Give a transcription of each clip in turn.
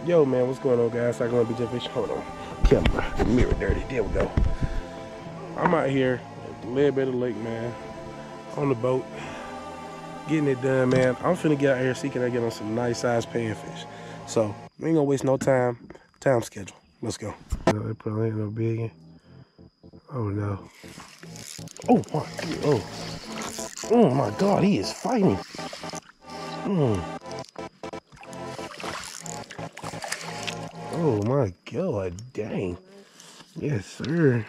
Yo, man, what's going on, guys? I'm gonna be just fishing. Hold on, camera, the mirror dirty. There we go. I'm out here at the Ledbetter Lake, man, on the boat, getting it done, man. I'm finna get out here, see can I get on some nice size panfish. So we ain't gonna waste no time. Time schedule. Let's go. No, it probably ain't no big one. Oh no. Oh my. Oh my God, he is fighting. Oh my God, dang. Yes, sir.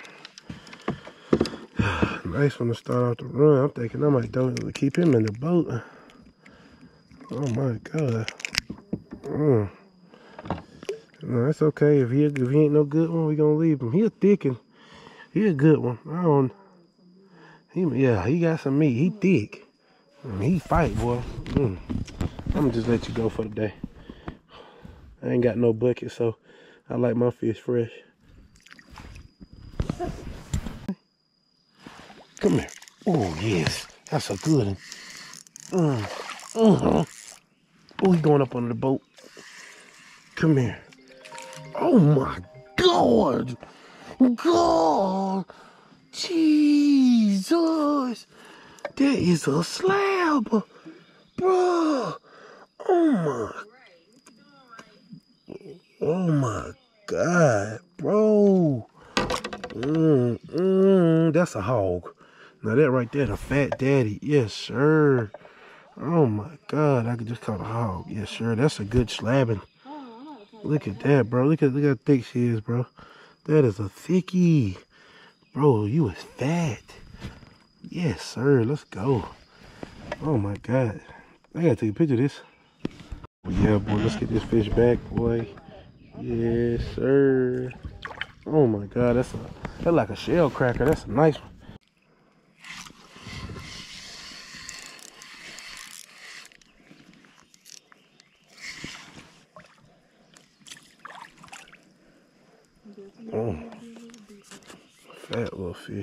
Nice one to start off the run. I'm thinking I might keep him in the boat. Oh my God. No, that's okay. If he ain't no good one, we gonna leave him. He a thick one. He a good one. He got some meat. He thick. He fight, boy. I'm gonna just let you go for the day. I ain't got no bucket, so I like my fish fresh. Come here. Oh, yes. That's a good one. Oh, he going up under the boat. Come here. Oh, my God. God. Jesus. That is a slab. Bro. Oh, my God, bro. That's a hog. Now that right there, the fat daddy. Yes, sir. Oh my God, I could just call it a hog. Yes, sir. That's a good slabbing. Look at that, bro. Look how thick she is, bro. That is a thickie. Bro, you is fat. Yes, sir. Let's go. Oh my God. I gotta take a picture of this. Yeah, boy, let's get this fish back, boy. Yes, sir. Oh my God, that's like a shell cracker. That's a nice one. Fat little fish.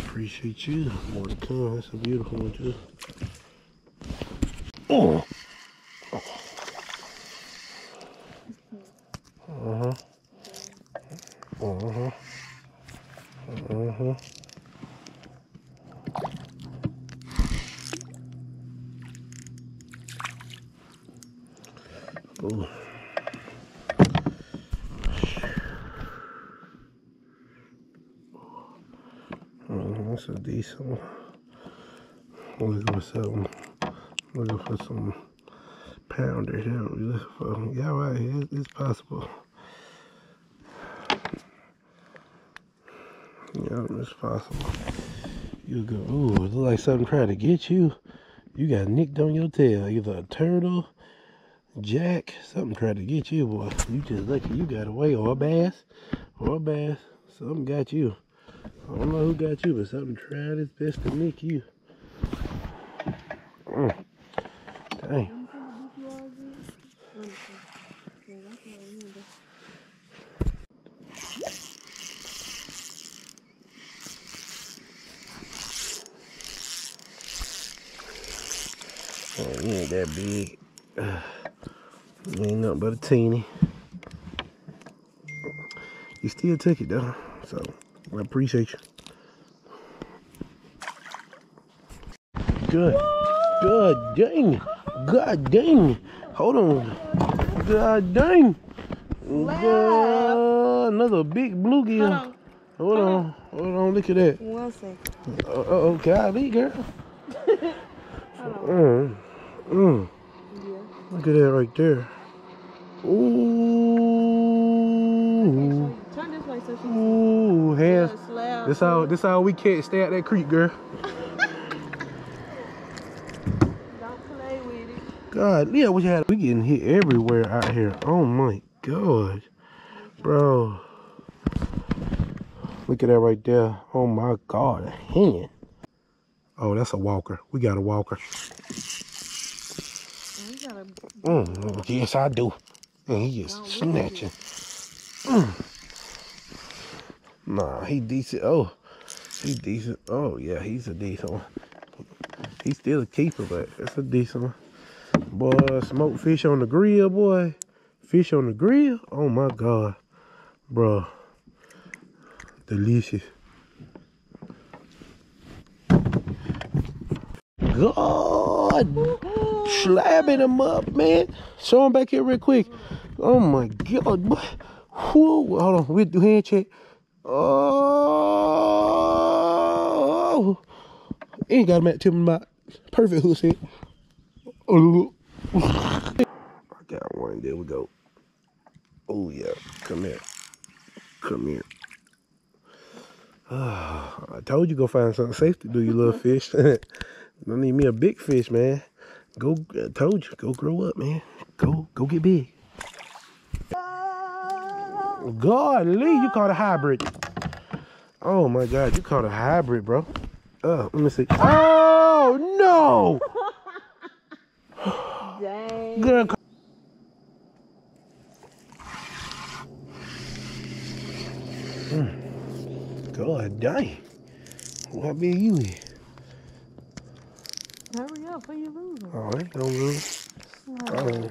Appreciate you. More to come. That's a beautiful one too. Oh. Ooh. That's a decent one. Looking for some pounder here. Yeah, right here. It's possible. Yeah, it's possible. You go, ooh, it look like something trying to get you. You got nicked on your tail. Either a turtle, jack, something tried to get you, boy. You just lucky you got away, or a bass. Something got you. I don't know who got you, but something tried its best to nick you. Dang. Oh, you ain't that big. You ain't nothing but a teeny. You still took it though, so I appreciate you. Good. God dang. God dang. Hold on. God dang. God, another big bluegill. Hold on. Look at that. 1 second. Oh, golly, girl. Look at that right there. Ooh. Turn this way so she can Ooh, hands. This how we can't stay at that creek, girl. Don't play with it. God, yeah, we getting hit everywhere out here. Oh my God, bro. Look at that right there. Oh my God, a hand. Oh, that's a walker. We got a walker. Yes, I do. And he is snatching. Nah, he decent. Oh, He's decent. Oh yeah, he's a decent one. He's still a keeper, but it's a decent one. Boy, smoked fish on the grill, boy. Fish on the grill? Oh my God. Bro. Delicious. God. Slapping him up, man. Show him back here real quick. Oh my God. Boy. Whoa. Hold on. We'll do hand check. Oh. Ain't got him at tipping about. Perfect hook set. Oh. I got one. There we go. Oh yeah. Come here. Come here. I told you go find something safe to do, you little fish. Don't need me a big fish, man. Go. I told you. Go grow up, man. Go get big. God, Lee, you caught a hybrid. Oh my God, you caught a hybrid, bro. Let me see. Oh no! Dang. Girl. God dang. What big you is? Hurry up, before you lose them. Oh, I ain't gonna lose. Okay.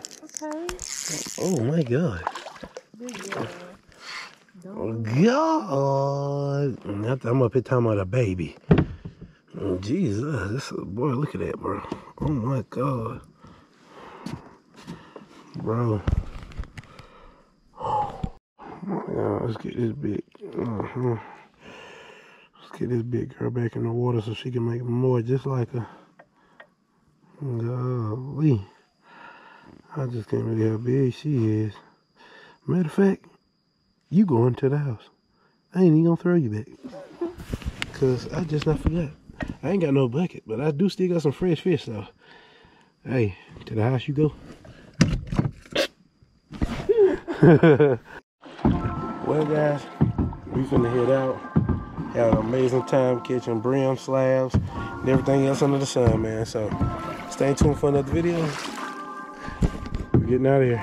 Oh my God. Big girl. Oh God. I'm up here talking about a baby. Oh, Jesus. This boy, look at that, bro. Oh my God. Bro. Yeah, let's get this big. Let's get this big girl back in the water so she can make more just like her. Golly. I just can't believe how big she is. Matter of fact, you going to the house. I ain't even gonna throw you back. Cause I just not forgot. I ain't got no bucket, but I do still got some fresh fish, so hey, to the house you go. Well guys, we finna head out. Had an amazing time catching brim, slabs, and everything else under the sun, man. So stay tuned for another video. We're getting out of here.